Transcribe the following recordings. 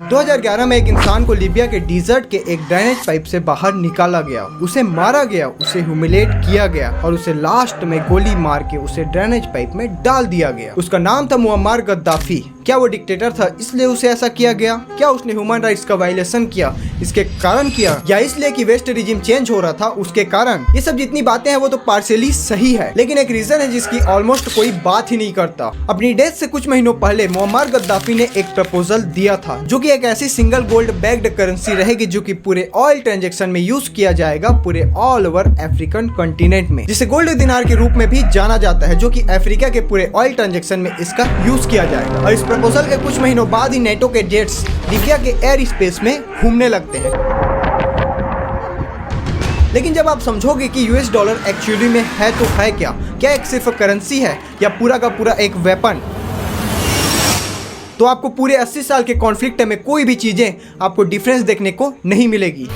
2011 में एक इंसान को लीबिया के डिजर्ट के एक ड्रेनेज पाइप से बाहर निकाला गया, उसे मारा गया, उसे ह्यूमिलेट किया गया और उसे लास्ट में गोली मार के उसे ड्रेनेज पाइप में डाल दिया गया। उसका नाम था मुअम्मर गद्दाफी। क्या वो डिक्टेटर था इसलिए उसे ऐसा किया गया? क्या उसने ह्यूमन राइट्स का वायलेशन किया इसके कारण किया, या इसलिए कि वेस्ट रिजिम चेंज हो रहा था उसके कारण? ये सब जितनी बातें हैं वो तो पार्शियली सही है, लेकिन एक रीजन है जिसकी ऑलमोस्ट कोई बात ही नहीं करता। अपनी डेथ से कुछ महीनों पहले मुअम्मर गद्दाफी ने एक प्रपोजल दिया था जो कि एक ऐसी सिंगल गोल्ड बैग्ड करेंसी रहेगी जो कि पूरे ऑयल ट्रांजैक्शन में यूज किया जाएगा पूरे ऑल ओवर अफ्रीकन कॉन्टिनेंट में, जिसे गोल्ड दिनार के रूप में भी जाना जाता है, जो कि अफ्रीका के पूरे ऑयल ट्रांजैक्शन में इसका यूज किया जाएगा। और इस प्रपोजल के कुछ महीनों बाद ही नेटो के जेट्स लीबिया के एयर स्पेस में घूमने लगते हैं। लेकिन जब आप समझोगे कि यूएस डॉलर एक्चुअली में है तो है क्या एक सिर्फ करेंसी है या पूरा का पूरा एक वेपन, तो आपको पूरे 80 साल के कॉन्फ्लिक्ट में कोई भी चीजें आपको डिफरेंस देखने को नहीं मिलेगी।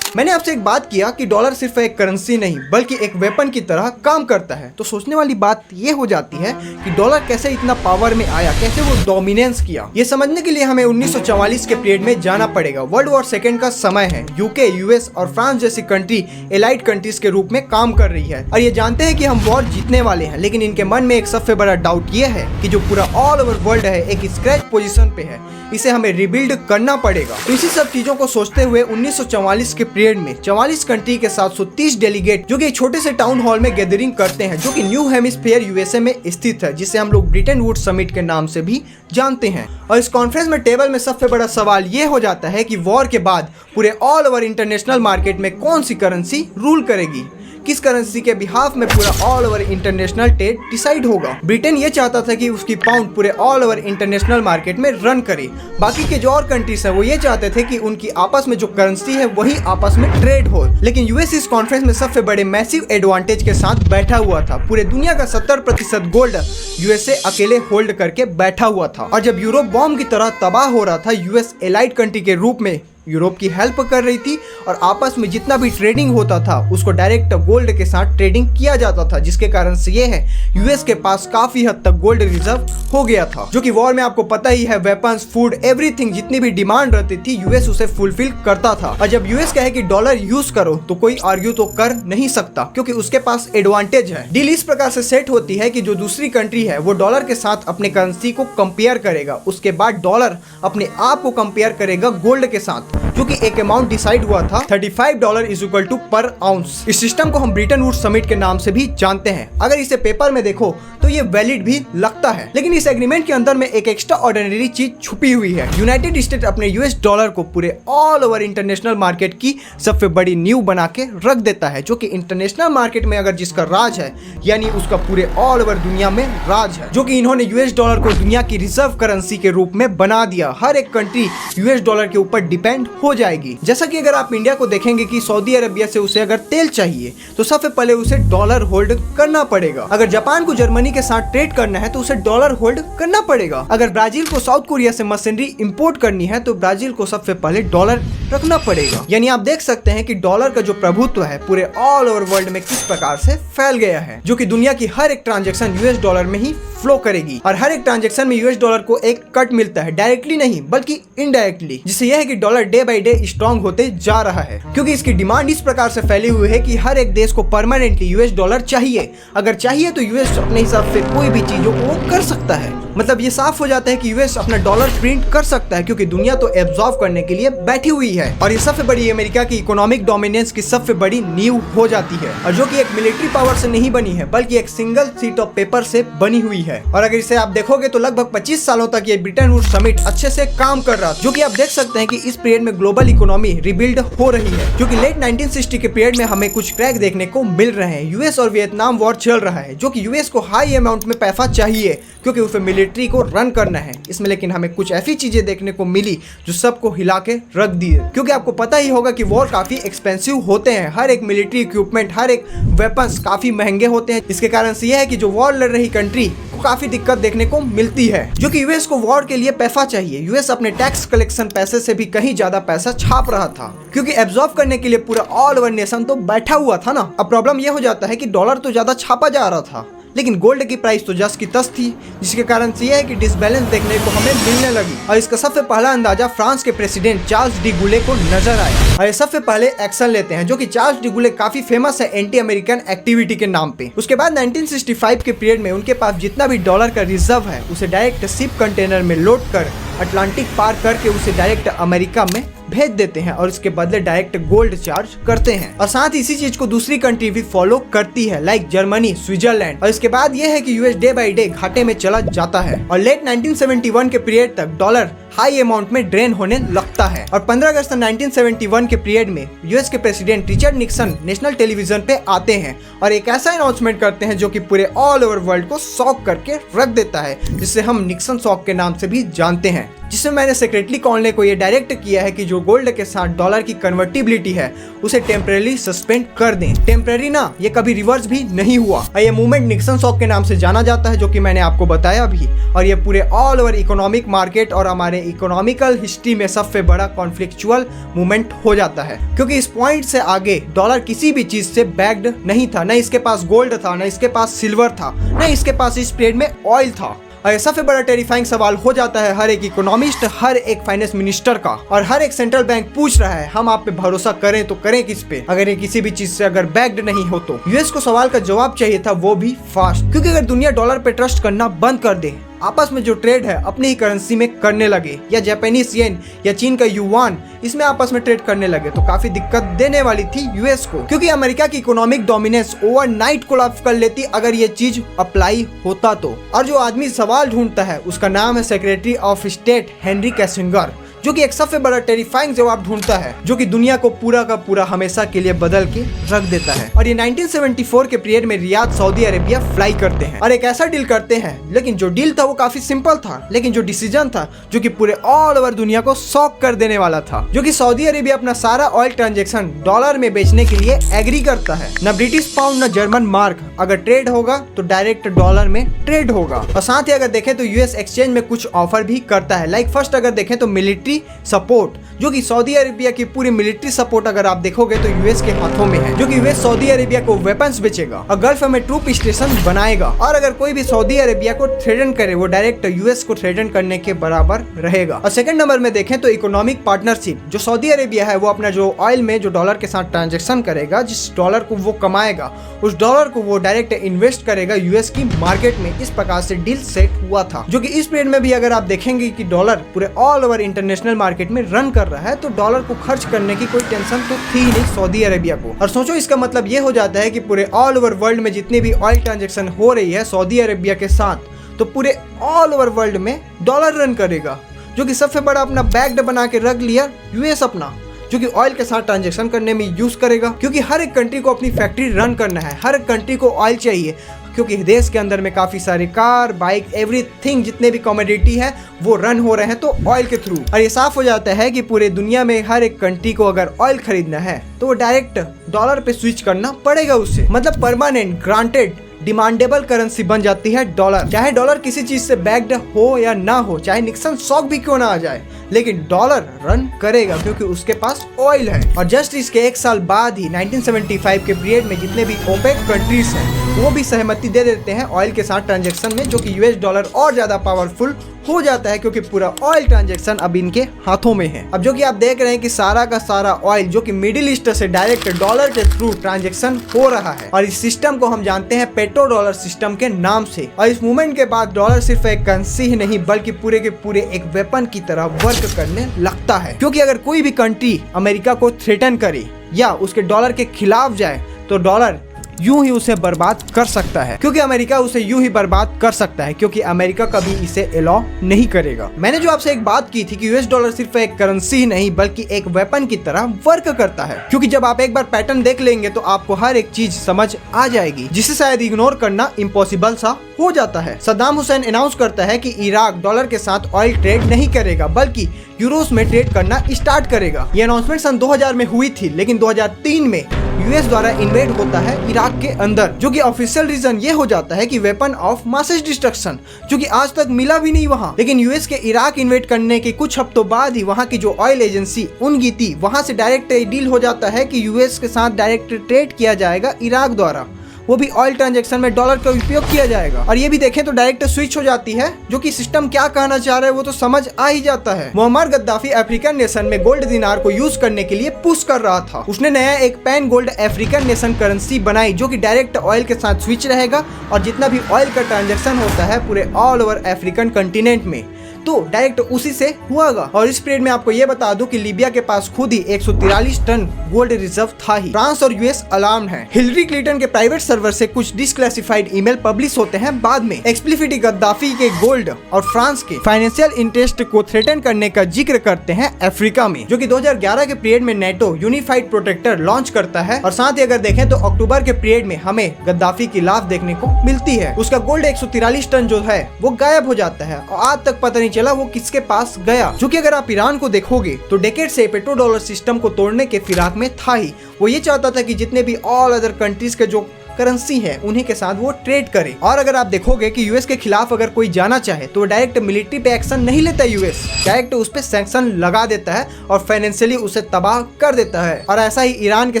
मैंने आपसे एक बात किया कि डॉलर सिर्फ एक करेंसी नहीं बल्कि एक वेपन की तरह काम करता है, तो सोचने वाली बात ये हो जाती है कि डॉलर कैसे इतना पावर में आया, कैसे वो डोमिनेंस किया। ये समझने के लिए हमें 1944 के पीरियड में जाना पड़ेगा। वर्ल्ड वॉर सेकेंड का समय है। यूके, यूएस और फ्रांस जैसी कंट्री एलाइड कंट्रीज के रूप में काम कर रही है और ये जानते हैं कि हम वॉर जीतने वाले हैं, लेकिन इनके मन में एक सबसे बड़ा डाउट ये है कि जो पूरा ऑल ओवर वर्ल्ड है एक स्क्रैच पोजीशन पे है, इसे हमें रिबिल्ड करना पड़ेगा। तो इसी सब चीजों को सोचते हुए 1944 के पीरियड में 44 कंट्री के 730 डेलीगेट जो कि एक छोटे से टाउन हॉल में गैदरिंग करते हैं, जो कि न्यू हेमिस्फीयर यूएसए में स्थित है, जिसे हम लोग ब्रिटेन वुड्स समिट के नाम से भी जानते हैं। और इस कॉन्फ्रेंस में टेबल में सबसे बड़ा सवाल ये हो जाता है कि वॉर के बाद पूरे ऑल ओवर इंटरनेशनल मार्केट में कौन सी करेंसी रूल करेगी, किस करेंसी के बिहाफ में पूरा all over international trade decide होगा। ब्रिटेन ये चाहता था कि उसकी पाउंड पूरे ऑल ओवर इंटरनेशनल मार्केट में रन करे। बाकी के जो और कंट्रीज हैं वो ये चाहते थे कि उनकी आपस में जो करेंसी है वही आपस में ट्रेड हो। लेकिन यूएस इस कॉन्फ्रेंस में सबसे बड़े मैसिव एडवांटेज के साथ बैठा हुआ था। पूरे दुनिया का 70% गोल्ड यूएसए अकेले होल्ड करके बैठा हुआ था। और जब यूरोप बॉम्ब की तरह तबाह हो रहा था, यूएस एलाइड कंट्री के रूप में यूरोप की हेल्प कर रही थी और आपस में जितना भी ट्रेडिंग होता था उसको डायरेक्ट गोल्ड के साथ ट्रेडिंग किया जाता था, जिसके कारण से ये है यूएस के पास काफी हद तक गोल्ड रिजर्व हो गया था, जो कि वॉर में आपको पता ही है वेपन्स, फूड, एवरीथिंग जितनी भी डिमांड रहती थी यूएस उसे फुलफिल करता था। और जब यूएस कहे कि डॉलर यूज करो तो कोई आर्ग्यू तो कर नहीं सकता, क्योंकि उसके पास एडवांटेज है। डील इस प्रकार से सेट होती है कि जो दूसरी कंट्री है वो डॉलर के साथ अपने करेंसी को कंपेयर करेगा, उसके बाद डॉलर अपने आप को कंपेयर करेगा गोल्ड के साथ, जो कि एक अमाउंट डिसाइड हुआ था $35 इज इक्वल टू पर आउंस। इस सिस्टम को हम ब्रिटेन वुड्स समिट के नाम से भी जानते हैं। अगर इसे पेपर में देखो तो ये वैलिड भी लगता है, लेकिन इस एग्रीमेंट के अंदर में एक एक्स्ट्रा ऑर्डिनरी चीज छुपी हुई है। यूनाइटेड स्टेट अपने यूएस डॉलर को पूरे ऑल ओवर इंटरनेशनल मार्केट की सबसे बड़ी नींव बना के रख देता है, जो कि इंटरनेशनल मार्केट में अगर जिसका राज है यानी उसका पूरे ऑल ओवर दुनिया में राज है, जो कि इन्होंने यूएस डॉलर को दुनिया की रिजर्व करेंसी के रूप में बना दिया। हर एक कंट्री यूएस डॉलर के ऊपर डिपेंड हो जाएगी। जैसा कि अगर आप इंडिया को देखेंगे कि सऊदी अरबिया से उसे अगर तेल चाहिए तो सबसे पहले उसे डॉलर होल्ड करना पड़ेगा। अगर जापान को जर्मनी के साथ ट्रेड करना है तो उसे डॉलर होल्ड करना पड़ेगा। अगर ब्राजील को साउथ कोरिया से मशीनरी इंपोर्ट करनी है तो ब्राजील को सबसे पहले डॉलर रखना पड़ेगा। यानी आप देख सकते हैं कि डॉलर का जो प्रभुत्व है पूरे ऑल ओवर वर्ल्ड में किस प्रकार से फैल गया है, जो कि दुनिया की हर एक ट्रांजैक्शन यूएस डॉलर में ही फ्लो करेगी और हर एक ट्रांजैक्शन में यूएस डॉलर को एक कट मिलता है, डायरेक्टली नहीं बल्कि इनडायरेक्टली, जिससे यह है कि dollar day by day strong होते जा रहा है, क्योंकि इसकी डिमांड इस प्रकार से फैली हुई है कि हर एक देश को परमानेंटली यूएस डॉलर चाहिए। अगर चाहिए तो यूएस अपने हिसाब से कोई भी चीजों को कर सकता है। मतलब ये साफ हो जाता है कि यूएस अपना डॉलर प्रिंट कर सकता है, क्योंकि दुनिया तो एब्जॉर्व करने के लिए बैठी हुई है और ये सबसे बड़ी अमेरिका की इकोनॉमिक डोमिनेंस की सबसे बड़ी नींव हो जाती है, और जो कि एक मिलिट्री पावर से नहीं बनी है बल्कि एक सिंगल शीट ऑफ पेपर से बनी हुई है। और अगर इसे आप देखोगे तो लगभग 25 सालों तक ये ब्रिटेन वुड्स समिट अच्छे से काम कर रहा था, जो कि आप देख सकते हैं कि इस पीरियड में ग्लोबल इकोनॉमी रिबिल्ड हो रही है, क्योंकि लेट 1960 के पीरियड में हमें कुछ क्रैक देखने को मिल रहे हैं। यूएस और वियतनाम वॉर चल रहा है, जो कि यूएस को हाई अमाउंट में पैसा चाहिए क्योंकि उसे मिलिट्री को रन करना है इसमें, लेकिन हमें कुछ ऐसी चीजें देखने को मिली जो सबको हिला के रख दी है। क्योंकि आपको पता ही होगा कि वॉर काफी एक्सपेंसिव होते हैं, हर एक मिलिट्री इक्विपमेंट, हर एक वेपन्स काफी महंगे होते हैं। इसके कारण से यह है कि जो वॉर लड़ रही कंट्री को काफी दिक्कत देखने को मिलती है, जो कि यूएस को वॉर के लिए पैसा चाहिए। यूएस अपने टैक्स कलेक्शन पैसे से भी कहीं ज्यादा पैसा छाप रहा था, क्योंकि एब्जॉर्ब करने के लिए पूरा ऑल ओवर नेशन तो बैठा हुआ था ना। अब प्रॉब्लम यह हो जाता है कि डॉलर तो ज्यादा छापा जा रहा था लेकिन गोल्ड की प्राइस तो जस की तस थी, जिसके कारण से यह है कि डिसबैलेंस देखने को हमें मिलने लगी। और इसका सबसे पहला अंदाजा फ्रांस के प्रेसिडेंट चार्ल्स डी गुले को नजर आया। और ये सबसे पहले एक्शन लेते हैं, जो कि चार्ल्स डी गुले काफी फेमस है एंटी अमेरिकन एक्टिविटी के नाम पे। उसके बाद 1965 के पीरियड में उनके पास जितना भी डॉलर का रिजर्व है उसे डायरेक्ट शिप कंटेनर में लोड कर अटलांटिक पार करके उसे डायरेक्ट अमेरिका में भेज देते हैं और इसके बदले डायरेक्ट गोल्ड चार्ज करते हैं। और साथ ही इसी चीज को दूसरी कंट्री भी फॉलो करती है, लाइक जर्मनी, स्विट्जरलैंड। और इसके बाद यह है कि यूएस डे बाय डे घाटे में चला जाता है और लेट 1971 के पीरियड तक डॉलर हाई अमाउंट में ड्रेन होने लगता है। और 15 अगस्त 1971 के पीरियड में यूएस के president Richard Nixon national television पे आते हैं और एक ऐसा अनाउंसमेंट करते हैं जो कि पूरे ऑल ओवर वर्ल्ड को शॉक करके रख देता है, जिसे हम निक्सन शॉक के नाम से भी जानते हैं, जिसमें मैंने सेक्रेटरी कॉनले को ये डायरेक्ट किया है कि जो गोल्ड के साथ डॉलर की कन्वर्टिबिलिटी है उसे टेम्परेरी सस्पेंड कर दें। टेम्परेरी ना, ये कभी रिवर्स भी नहीं हुआ। ये मूवमेंट निक्सन शॉक के नाम से जाना जाता है, जो कि मैंने आपको बताया भी। और ये पूरे ऑल ओवर इकोनॉमिक मार्केट और हमारे इकोनॉमिकल हिस्ट्री में सबसे बड़ा कॉन्फ्लिक्चुअल मूवमेंट हो जाता है, क्योंकि इस पॉइंट से आगे डॉलर किसी भी चीज से बैक्ड नहीं था। न इसके पास गोल्ड था, न इसके पास सिल्वर था, न इसके पास इस पीरियड में ऑयल था। और ये सबसे बड़ा टेरिफाइंग सवाल हो जाता है हर एक इकोनॉमिस्ट, हर एक फाइनेंस मिनिस्टर का, और हर एक सेंट्रल बैंक पूछ रहा है हम आप पे भरोसा करें तो करें किस पे, अगर ये किसी भी चीज से अगर बैक्ड नहीं हो तो। यूएस को सवाल का जवाब चाहिए था, वो भी फास्ट, क्योंकि अगर दुनिया डॉलर पे ट्रस्ट करना बंद कर दे, आपस में जो ट्रेड है अपनी ही करेंसी में करने लगे, या जापानीज येन या चीन का युआन इसमें आपस में ट्रेड करने लगे, तो काफी दिक्कत देने वाली थी यूएस को, क्योंकि अमेरिका की इकोनॉमिक डोमिनेंस ओवरनाइट कोलैप्स कर लेती अगर ये चीज अप्लाई होता तो। और जो आदमी सवाल ढूंढता है उसका नाम है secretary of state Henry Kissinger, जो कि एक सबसे बड़ा टेरिफाइंग जवाब ढूंढता है, जो कि दुनिया को पूरा का पूरा हमेशा के लिए बदल के रख देता है। और ये 1974 के पीरियड में रियाद सऊदी अरेबिया फ्लाई करते हैं और एक ऐसा डील करते हैं, लेकिन जो डील था वो काफी सिंपल था, लेकिन जो डिसीजन था जो कि पूरे ऑल ओवर दुनिया को शॉक कर देने वाला था, जो कि सऊदी अरेबिया अपना सारा ऑयल ट्रांजेक्शन डॉलर में बेचने के लिए एग्री करता है। न ब्रिटिश पाउंड न जर्मन मार्क, अगर ट्रेड होगा तो डायरेक्ट डॉलर में ट्रेड होगा। और साथ ही अगर देखें तो यूएस एक्सचेंज में कुछ ऑफर भी करता है, लाइक फर्स्ट अगर देखें तो मिलिट्री सपोर्ट, जो कि सऊदी अरेबिया की पूरी मिलिट्री सपोर्ट अगर आप देखोगे तो यूएस के हाथों में है, जो कि यूएस सऊदी अरेबिया को वेपन्स बेचेगा और गल्फ में ट्रूप स्टेशन बनाएगा। और अगर कोई भी सऊदी अरेबिया को थ्रेटन करे वो डायरेक्ट यूएस को थ्रेटन करने के बराबर रहेगा। और सेकंड नंबर में देखें तो इकोनॉमिक पार्टनरशिप, जो सऊदी अरेबिया है वो अपना जो ऑयल में जो डॉलर के साथ ट्रांजेक्शन करेगा, जिस डॉलर को वो कमाएगा उस डॉलर को वो डायरेक्ट इन्वेस्ट करेगा यूएस की मार्केट में। इस प्रकार से डील सेट हुआ था, जो कि इस पीरियड में भी अगर आप देखेंगे कि डॉलर पूरे ऑल ओवर इंटरनेशनल मार्केट में रन कर रहा है, तो डॉलर को खर्च करने की कोई टेंशन तो थी नहीं सऊदी अरेबिया को। और सोचो इसका मतलब ये हो जाता है कि पूरे ऑल ओवर वर्ल्ड में जितनी भी ऑयल ट्रांजेक्शन हो रही है सऊदी अरेबिया के साथ, तो पूरे ऑल ओवर वर्ल्ड में डॉलर रन करेगा, जो कि सबसे बड़ा अपना बैक्ड बना के रख लिया यूएस अपना, जो कि ऑयल के साथ ट्रांजेक्शन करने में यूज करेगा, क्योंकि हर एक कंट्री को अपनी फैक्ट्री रन करना है, हर एक कंट्री को ऑयल चाहिए, क्योंकि देश के अंदर में काफी सारे कार, बाइक, एवरीथिंग जितने भी कमोडिटी है वो रन हो रहे हैं तो ऑयल के थ्रू। और ये साफ हो जाता है कि पूरे दुनिया में हर एक कंट्री को अगर ऑयल खरीदना है तो वो डायरेक्ट डॉलर पे स्विच करना पड़ेगा उससे, मतलब परमानेंट ग्रांटेड डिमांडेबल करेंसी बन जाती है डॉलर। चाहे डॉलर किसी चीज से बैक्ड हो या ना हो, चाहे निक्सन शॉक भी क्यों ना आ जाए, लेकिन डॉलर रन करेगा क्योंकि उसके पास ऑयल है। और जस्ट इसके एक साल बाद ही 1975 के पीरियड में जितने भी ओपेक कंट्रीज हैं वो भी सहमति दे देते हैं ऑयल के साथ ट्रांजेक्शन में, जो कि यूएस डॉलर और ज्यादा पावरफुल हो जाता है, क्योंकि पूरा ऑयल ट्रांजैक्शन अब इनके हाथों में है। अब जो कि आप देख रहे हैं कि सारा का सारा ऑयल जो कि मिडिल ईस्ट से डायरेक्ट डॉलर के थ्रू ट्रांजैक्शन हो रहा है, और इस सिस्टम को हम जानते हैं पेट्रो डॉलर सिस्टम के नाम से। और इस मूवमेंट के बाद डॉलर सिर्फ एक करेंसी ही नहीं बल्कि पूरे के पूरे एक वेपन की तरह वर्क करने लगता है, क्योंकि अगर कोई भी कंट्री अमेरिका को थ्रेटन करे या उसके डॉलर के खिलाफ जाए तो डॉलर यूं ही उसे बर्बाद कर सकता है, क्योंकि अमेरिका उसे यूं ही बर्बाद कर सकता है, क्योंकि अमेरिका कभी इसे अलाउ नहीं करेगा। मैंने जो आपसे एक बात की थी कि यूएस डॉलर सिर्फ एक करेंसी ही नहीं बल्कि एक वेपन की तरह वर्क करता है, क्योंकि जब आप एक बार पैटर्न देख लेंगे तो आपको हर एक चीज समझ आ जाएगी, जिसे शायद इग्नोर करना इम्पॉसिबल सा हो जाता है। सद्दाम हुसैन अनाउंस करता है कि इराक डॉलर के साथ ऑयल ट्रेड नहीं करेगा बल्कि यूरोस में ट्रेड करना स्टार्ट करेगा। ये अनाउंसमेंट सन 2000 में हुई थी, लेकिन 2003 में यूएस द्वारा इन्वेड होता है इराक के अंदर, जो कि ऑफिशियल रीजन ये हो जाता है कि वेपन ऑफ मास डिस्ट्रक्शन, जो कि आज तक मिला भी नहीं वहाँ। लेकिन यूएस के इराक इन्वेड करने के कुछ हफ्तों बाद ही वहाँ की जो ऑयल एजेंसी उनकी थी वहाँ से डायरेक्ट डील हो जाता है कि यूएस के साथ डायरेक्ट ट्रेड किया जाएगा इराक द्वारा। वो भी ऑयल ट्रांजेक्शन में डॉलर का उपयोग किया जाएगा। और ये भी देखें तो डायरेक्ट स्विच हो जाती है, जो कि सिस्टम क्या कहना चाह रहा है वो तो समझ आ ही जाता है। मुअम्मर गद्दाफी अफ्रीकन नेशन में गोल्ड दिनार को यूज करने के लिए पुश कर रहा था। उसने नया एक pan gold African nation currency बनाई, जो कि डायरेक्ट ऑयल के साथ स्विच रहेगा और जितना भी ऑयल का ट्रांजेक्शन होता है पूरे ऑल ओवर अफ्रीकन कंटिनेंट में तो डायरेक्ट उसी से हुआगा। और इस पीरियड में आपको ये बता दूं कि लीबिया के पास खुद ही 143 टन गोल्ड रिजर्व था ही। फ्रांस और यूएस अलार्म है। हिलरी क्लिंटन के प्राइवेट सर्वर से कुछ डिसक्लासिफाइड ईमेल पब्लिश होते हैं बाद में। एक्सप्लिसिटली गद्दाफी के गोल्ड और फ्रांस के फाइनेंशियल इंटरेस्ट को थ्रेटन करने का जिक्र करते हैं अफ्रीका में, जो कि 2011 के पीरियड में नेटो यूनिफाइड प्रोटेक्टर लॉन्च करता है। और साथ ही अगर देखें तो अक्टूबर के पीरियड में हमें गद्दाफी की लाश देखने को मिलती है। उसका गोल्ड 143 टन जो है वो गायब हो जाता है और आज तक पता नहीं चला वो किसके पास गया। जो कि अगर आप ईरान को देखोगे तो डेकेड से पेट्रो डॉलर सिस्टम को तोड़ने के फिराक में था ही। वो ये चाहता था कि जितने भी ऑल अदर कंट्रीज के जो करेंसी है उन्हीं के साथ वो ट्रेड करे। और अगर आप देखोगे कि यूएस के खिलाफ अगर कोई जाना चाहे तो डायरेक्ट मिलिट्री पे एक्शन नहीं लेता यूएस, डायरेक्ट उस पे सैंक्शन लगा देता है और फाइनेंशियली उसे तबाह कर देता है। और ऐसा ही ईरान के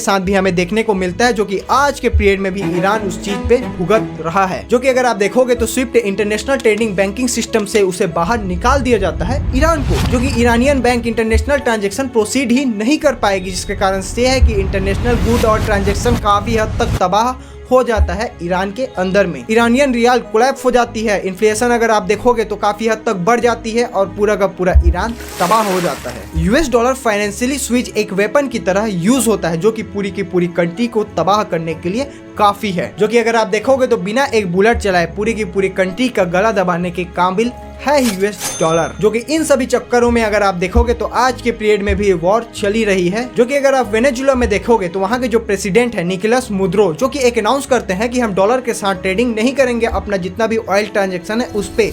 साथ भी हमें देखने को मिलता है, जो कि आज के पीरियड में भी ईरान उस चीज पे भुगत रहा है। जो कि अगर आप देखोगे तो Swift international trading banking system से उसे बाहर निकाल दिया जाता है ईरान को, जो कि Iranian bank international transaction proceed ही नहीं कर पाएगी, जिसके कारण से है कि इंटरनेशनल गुड और ट्रांजेक्शन काफी हद तक तबाह हो जाता है ईरान के अंदर में। ईरानियन रियाल कोलैप्स हो जाती है, इन्फ्लेशन अगर आप देखोगे तो काफी हद तक बढ़ जाती है और पूरा का पूरा ईरान तबाह हो जाता है। यूएस डॉलर फाइनेंशियली स्विच एक वेपन की तरह यूज होता है, जो कि पूरी कंट्री को तबाह करने के लिए काफी है। जो कि अगर आप देखोगे तो बिना एक बुलेट चलाए पूरी की पूरी कंट्री का गला दबाने के काबिल है यूएस डॉलर। जो कि इन सभी चक्करों में अगर आप देखोगे तो आज के पीरियड में भी वॉर चली रही है। जो कि अगर आप वेनेजुएला में देखोगे तो वहाँ के जो प्रेसिडेंट है निकोलस मुद्रो, जो कि एक अनाउंस करते हैं कि हम डॉलर के साथ ट्रेडिंग नहीं करेंगे, अपना जितना भी ऑयल ट्रांजेक्शन है उस पे,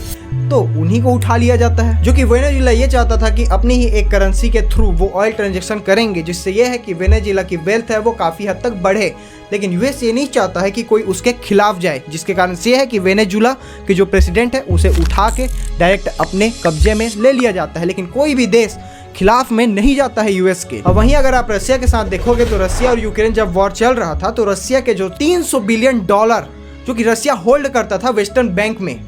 तो उन्हीं को उठा लिया जाता है। जो कि वेनेजुएला ये चाहता था कि अपनी ही एक करेंसी के थ्रू वो ऑयल ट्रांजेक्शन करेंगे, जिससे ये है कि वेनेजुएला की वेल्थ है वो काफी हद तक बढ़े। लेकिन यूएस ये नहीं चाहता है कि कोई उसके खिलाफ जाए, जिसके कारण से है कि वेनेजुएला के जो प्रेसिडेंट है उसे उठा के डायरेक्ट अपने कब्जे में ले लिया जाता है। लेकिन कोई भी देश खिलाफ में नहीं जाता है यूएस के। और वहीं अगर आप रशिया के साथ देखोगे तो रशिया और यूक्रेन जब वॉर चल रहा था तो रशिया के जो 300 बिलियन डॉलर जो कि रशिया होल्ड करता था वेस्टर्न बैंक में,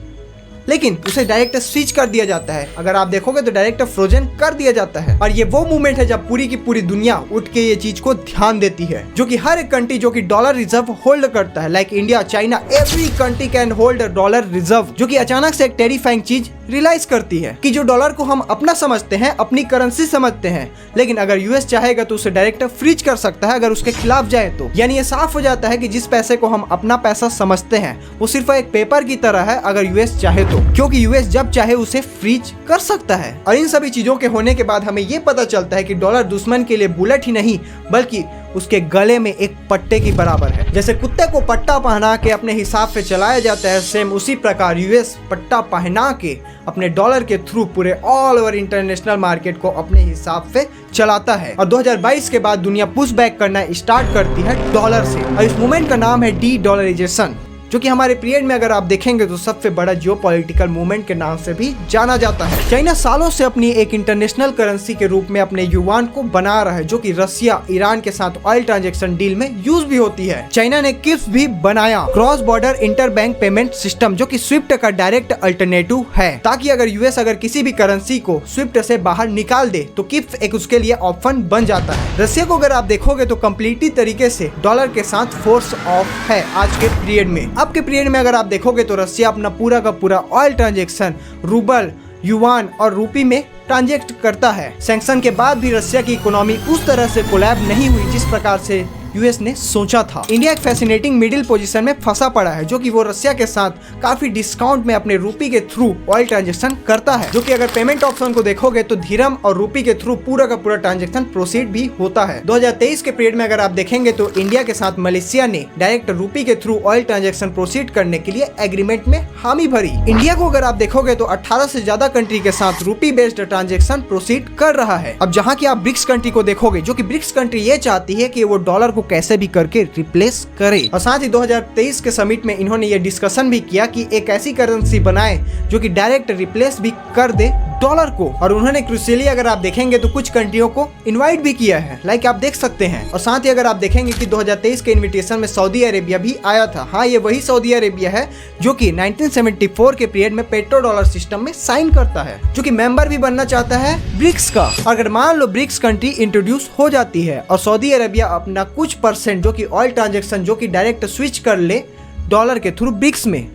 लेकिन उसे डायरेक्ट स्विच कर दिया जाता है। अगर आप देखोगे तो डायरेक्ट फ्रोजन कर दिया जाता है। और ये वो मूवमेंट है जब पूरी की पूरी दुनिया उठ के ये चीज को ध्यान देती है, जो कि हर एक कंट्री जो कि डॉलर रिजर्व होल्ड करता है, like India, China, every country can hold dollar reserve, जो कि अचानक से एक टेरिफाइंग चीज रियलाइज करती है कि जो डॉलर को हम अपना समझते हैं, अपनी करेंसी समझते हैं, लेकिन अगर यूएस चाहेगा तो उसे डायरेक्ट फ्रीज कर सकता है अगर उसके खिलाफ जाए तो। यानी ये साफ हो जाता है कि जिस पैसे को हम अपना पैसा समझते हैं वो सिर्फ एक पेपर की तरह है अगर यूएस चाहे तो, क्योंकि यूएस जब चाहे उसे फ्रीज कर सकता है। और इन सभी चीजों के होने के बाद हमें ये पता चलता है कि डॉलर दुश्मन के लिए बुलेट ही नहीं बल्कि उसके गले में एक पट्टे की बराबर है। जैसे कुत्ते को पट्टा पहना के अपने हिसाब से चलाया जाता है, सेम उसी प्रकार यूएस पट्टा पहना के अपने डॉलर के थ्रू पूरे ऑल ओवर इंटरनेशनल मार्केट को अपने हिसाब से चलाता है। और 2022 के बाद दुनिया पुश बैक करना स्टार्ट करती है डॉलर से, और इस मूवमेंट का नाम है डी डॉलराइजेशन, जो कि हमारे पीरियड में अगर आप देखेंगे तो सबसे बड़ा जियोपॉलिटिकल मूवमेंट के नाम से भी जाना जाता है। चाइना सालों से अपनी एक इंटरनेशनल करेंसी के रूप में अपने युआन को बना रहा है, जो कि रशिया, ईरान के साथ ऑयल ट्रांजैक्शन डील में यूज भी होती है। चाइना ने किप्स भी बनाया, cross border inter bank payment system, जो कि स्विफ्ट का डायरेक्ट अल्टरनेटिव है, ताकि अगर यूएस अगर किसी भी करेंसी को स्विफ्ट से बाहर निकाल दे तो किप्स एक उसके लिए ऑप्शन बन जाता है। रशिया को अगर आप देखोगे तो कम्प्लीटली तरीके से डॉलर के साथ फोर्स ऑफ है आज के पीरियड में। अब के पीरियड में अगर आप देखोगे तो रशिया अपना पूरा का पूरा ऑयल ट्रांजैक्शन रूबल, युआन और रूपी में ट्रांजेक्ट करता है। सैंक्शन के बाद भी रशिया की इकोनॉमी उस तरह से कोलैब नहीं हुई जिस प्रकार से यूएस ने सोचा था। इंडिया एक फैसिनेटिंग मिडिल पोजीशन में फंसा पड़ा है, जो कि वो रशिया के साथ काफी डिस्काउंट में अपने रूपी के थ्रू ऑयल ट्रांजैक्शन करता है, जो कि अगर पेमेंट ऑप्शन को देखोगे तो धीरम और रूपी के थ्रू पूरा का पूरा ट्रांजैक्शन प्रोसीड भी होता है। 2023 के पीरियड में अगर आप देखेंगे तो इंडिया के साथ मलेशिया ने डायरेक्ट रूपी के थ्रू ऑयल ट्रांजैक्शन प्रोसीड करने के लिए एग्रीमेंट में हामी भरी। इंडिया को अगर आप देखोगे तो 18 से ज्यादा कंट्री के साथ रूपी बेस्ड ट्रांजैक्शन प्रोसीड कर रहा है। अब जहाँ की आप ब्रिक्स कंट्री को देखोगे, जो कि ब्रिक्स कंट्री ये चाहती है कि वो डॉलर को कैसे भी करके रिप्लेस करे, और साथ ही 2023 के समिट में इन्होंने ये डिस्कशन भी किया कि एक ऐसी करेंसी बनाए जो कि डायरेक्ट रिप्लेस भी कर दे डॉलर को। और उन्होंने क्रूशियली अगर आप देखेंगे तो कुछ कंट्रियों को इनवाइट भी किया है, लाइक आप देख सकते हैं। और साथ ही अगर आप देखेंगे कि 2023 के इनविटेशन में सऊदी अरेबिया भी आया था। हाँ, ये वही सऊदी अरेबिया है जो कि 1974 के पीरियड में पेट्रो डॉलर सिस्टम में साइन करता है, जो कि मेंबर भी बनना चाहता है ब्रिक्स का। अगर मान लो ब्रिक्स कंट्री इंट्रोड्यूस हो जाती है और सऊदी अरेबिया अपना कुछ परसेंट जो कि ऑयल ट्रांजैक्शन जो कि डायरेक्ट स्विच कर ले डॉलर के थ्रू ब्रिक्स में,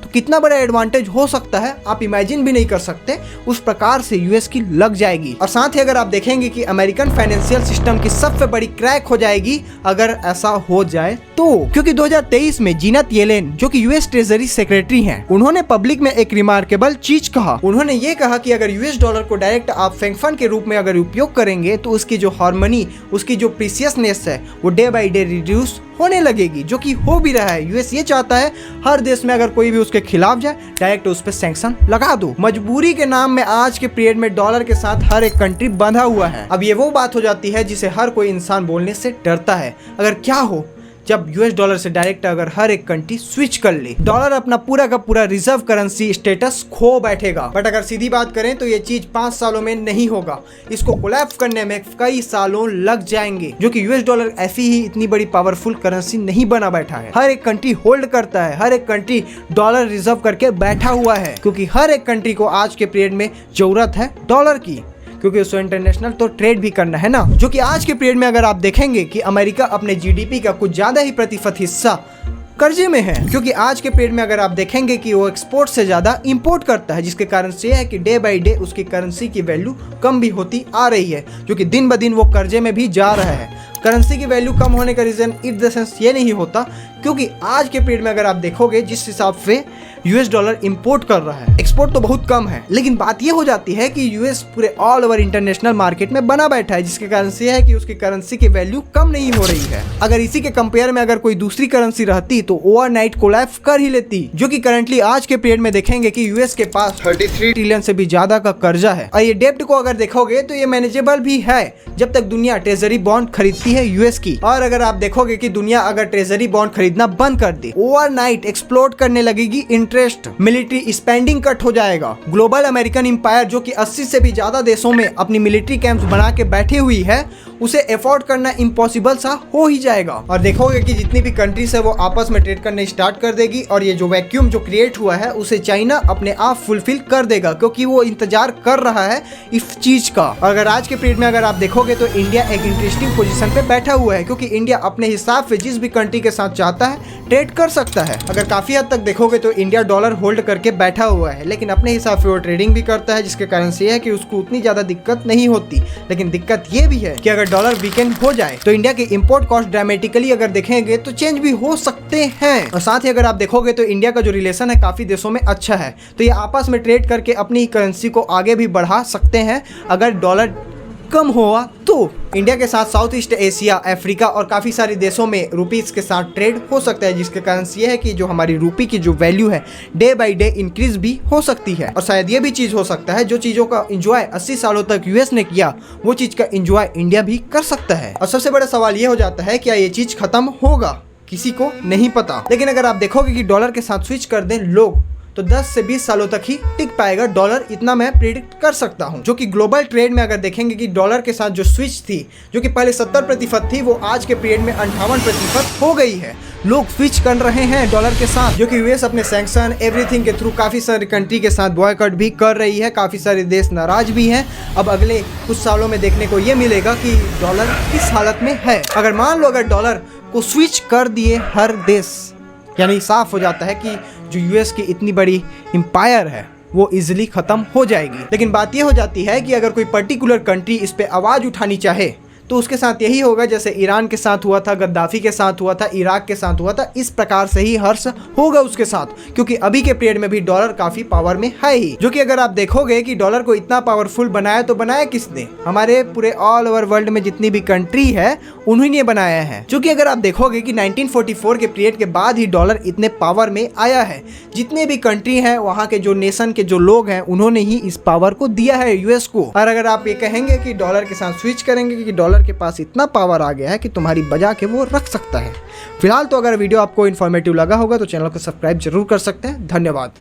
तो कितना बड़ा एडवांटेज हो सकता है आप इमेजिन भी नहीं कर सकते। उस प्रकार से यूएस की लग जाएगी। और साथ ही अगर आप देखेंगे कि अमेरिकन फाइनेंशियल सिस्टम की सबसे बड़ी क्रैक हो जाएगी अगर ऐसा हो जाए तो, क्योंकि 2023 में जीनेट येलेन जो कि यूएस ट्रेजरी सेक्रेटरी हैं, उन्होंने पब्लिक में एक रिमार्केबल चीज कहा। उन्होंने ये कहा कि अगर यूएस डॉलर को डायरेक्ट आप बैंक फंड के रूप में अगर उपयोग करेंगे तो उसकी जो हार्मनी, उसकी जो प्रीसियसनेस है वो डे बाई डे रिड्यूस होने लगेगी, जो कि हो भी रहा है। यूएस ये चाहता है हर देश में अगर कोई भी उसके खिलाफ जाए डायरेक्ट उस पर सैंक्शन लगा दो। मजबूरी के नाम में आज के पीरियड में डॉलर के साथ हर एक कंट्री बंधा हुआ है। अब ये वो बात हो जाती है जिसे हर कोई इंसान बोलने से डरता है। अगर क्या हो जब यूएस डॉलर से डायरेक्ट अगर हर एक कंट्री स्विच कर ले, डॉलर अपना पूरा का पूरा रिजर्व करेंसी स्टेटस खो बैठेगा। बट अगर सीधी बात करें तो ये चीज 5 सालों में नहीं होगा, इसको कोलैप्स करने में कई सालों लग जाएंगे, जो कि यूएस डॉलर ऐसी ही इतनी बड़ी पावरफुल करेंसी नहीं बना बैठा है। हर एक कंट्री होल्ड करता है, हर एक कंट्री डॉलर रिजर्व करके बैठा हुआ है, क्योंकि हर एक कंट्री को आज के पीरियड में जरूरत है डॉलर की, क्योंकि उसको इंटरनेशनल तो ट्रेड भी करना है ना। जो कि आज के पीरियड में अगर आप देखेंगे कि अमेरिका अपने जीडीपी का कुछ ज्यादा ही प्रतिशत हिस्सा कर्जे में है, क्योंकि आज के पीरियड में अगर आप देखेंगे कि वो एक्सपोर्ट से ज्यादा इंपोर्ट करता है, जिसके कारण से है कि डे बाई डे उसकी करेंसी की वैल्यू कम भी होती आ रही है, जो कि दिन ब दिन वो कर्जे में भी जा रहा है। करेंसी की वैल्यू कम होने का रीजन इन द सेंस ये नहीं होता, क्योंकि आज के पीरियड में अगर आप देखोगे जिस हिसाब से यूएस डॉलर इंपोर्ट कर रहा है, एक्सपोर्ट तो बहुत कम है, लेकिन बात ये हो जाती है कि यूएस पूरे ऑल ओवर इंटरनेशनल मार्केट में बना बैठा है, जिसके कारण से है कि उसकी करेंसी की वैल्यू कम नहीं हो रही है। अगर इसी के कंपेयर में अगर कोई दूसरी करेंसी रहती तो ओवरनाइट कोलैप्स कर ही लेती, जो कि करंटली आज के पीरियड में देखेंगे कि यूएस के पास 33 ट्रिलियन से भी ज्यादा का कर्जा है। और ये डेब्ट को अगर देखोगे तो ये मैनेजेबल भी है जब तक दुनिया ट्रेजरी बॉन्ड खरीदती है यूएस की। और अगर आप देखोगे कि दुनिया अगर ट्रेजरी बॉन्ड खरीदना बंद कर दे, ओवरनाइट एक्सप्लोड करने लगेगी इंटरेस्ट, मिलिट्री स्पेंडिंग कट हो जाएगा। ग्लोबल अमेरिकन एम्पायर जो कि 80 से भी ज्यादा देशों में अपनी मिलिट्री कैंप्स बना के बैठी हुई है, उसे अफोर्ड करना इम्पॉसिबल सा हो ही जाएगा। और देखोगे कि जितनी भी कंट्रीज है वो आपस में ट्रेड करने स्टार्ट कर देगी, और ये जो वैक्यूम जो क्रिएट हुआ है उसे चाइना अपने आप फुलफिल कर देगा, क्योंकि वो इंतजार कर रहा है इस चीज का। और अगर आज के पीरियड में अगर आप देखोगे तो इंडिया एक इंटरेस्टिंग पोजीशन पे बैठा हुआ है, क्योंकि इंडिया अपने हिसाब से जिस भी कंट्री के साथ चाहता है ट्रेड कर सकता है। अगर काफी हद तक देखोगे तो इंडिया डॉलर होल्ड करके बैठा हुआ है, लेकिन अपने हिसाब से वो ट्रेडिंग भी करता है, जिसके कारण से है कि उसको उतनी ज्यादा दिक्कत नहीं होती। लेकिन दिक्कत ये भी है कि अगर डॉलर वीकेंड हो जाए तो इंडिया के इंपोर्ट कॉस्ट ड्रामेटिकली अगर देखेंगे तो चेंज भी हो सकते हैं। और साथ ही अगर आप देखोगे तो इंडिया का जो रिलेशन है काफी देशों में अच्छा है, तो ये आपस में ट्रेड करके अपनी करेंसी को आगे भी बढ़ा सकते हैं। अगर डॉलर कम हुआ तो इंडिया के साथ साउथ ईस्ट एशिया, अफ्रीका और काफ़ी सारे देशों में रुपीस के साथ ट्रेड हो सकता है, जिसके कारण ये है कि जो हमारी रुपी की जो वैल्यू है डे बाई डे इंक्रीज भी हो सकती है। और शायद ये भी चीज़ हो सकता है जो चीज़ों का एंजॉय 80 सालों तक यूएस ने किया वो चीज़ का एंजॉय इंडिया भी कर सकता है। और सबसे बड़ा सवाल ये हो जाता है क्या ये चीज़ खत्म होगा, किसी को नहीं पता। लेकिन अगर आप देखोगे कि डॉलर के साथ स्विच कर दें लोग तो 10 से 20 सालों तक ही टिक पाएगा डॉलर, इतना मैं प्रेडिक्ट कर सकता हूं। जो कि ग्लोबल ट्रेड में अगर देखेंगे कि डॉलर के साथ जो स्विच थी जो कि पहले 70% थी वो आज के पीरियड में 58% हो गई है। लोग स्विच कर रहे हैं डॉलर के साथ, जो कि यूएस अपने सैंक्शन एवरीथिंग के थ्रू काफ़ी सारी कंट्री के साथ बॉयकॉट भी कर रही है, काफ़ी सारे देश नाराज भी हैं। अब अगले कुछ सालों में देखने को ये मिलेगा कि डॉलर किस हालत में है। अगर मान लो अगर डॉलर को स्विच कर दिए हर देश, यानी साफ हो जाता है कि जो यूएस की इतनी बड़ी एम्पायर है वो इजीली खत्म हो जाएगी। लेकिन बात ये हो जाती है कि अगर कोई पर्टिकुलर कंट्री इस पे आवाज़ उठानी चाहे तो उसके साथ यही होगा जैसे ईरान के साथ हुआ था, गद्दाफी के साथ हुआ था, इराक के साथ हुआ था, इस प्रकार से ही हर्ष होगा उसके साथ, क्योंकि अभी के पीरियड में भी डॉलर काफी पावर में है ही। जो कि अगर आप देखोगे कि डॉलर को इतना पावरफुल बनाया तो बनाया किसने? हमारे पूरे ऑल ओवर वर्ल्ड में जितनी भी कंट्री है उन्हीं ने बनाया है। जो कि अगर आप देखोगे कि 1944 के पीरियड के बाद ही डॉलर इतने पावर में आया है। जितने भी कंट्री हैं वहाँ के जो नेशन के जो लोग हैं उन्होंने ही इस पावर को दिया है यूएस को। और अगर आप ये कहेंगे कि डॉलर के साथ स्विच करेंगे कि डॉलर के पास इतना पावर आ गया है कि तुम्हारी बजा के वो रख सकता है। फिलहाल तो अगर वीडियो आपको इन्फॉर्मेटिव लगा होगा तो चैनल को सब्सक्राइब जरूर कर सकते हैं। धन्यवाद।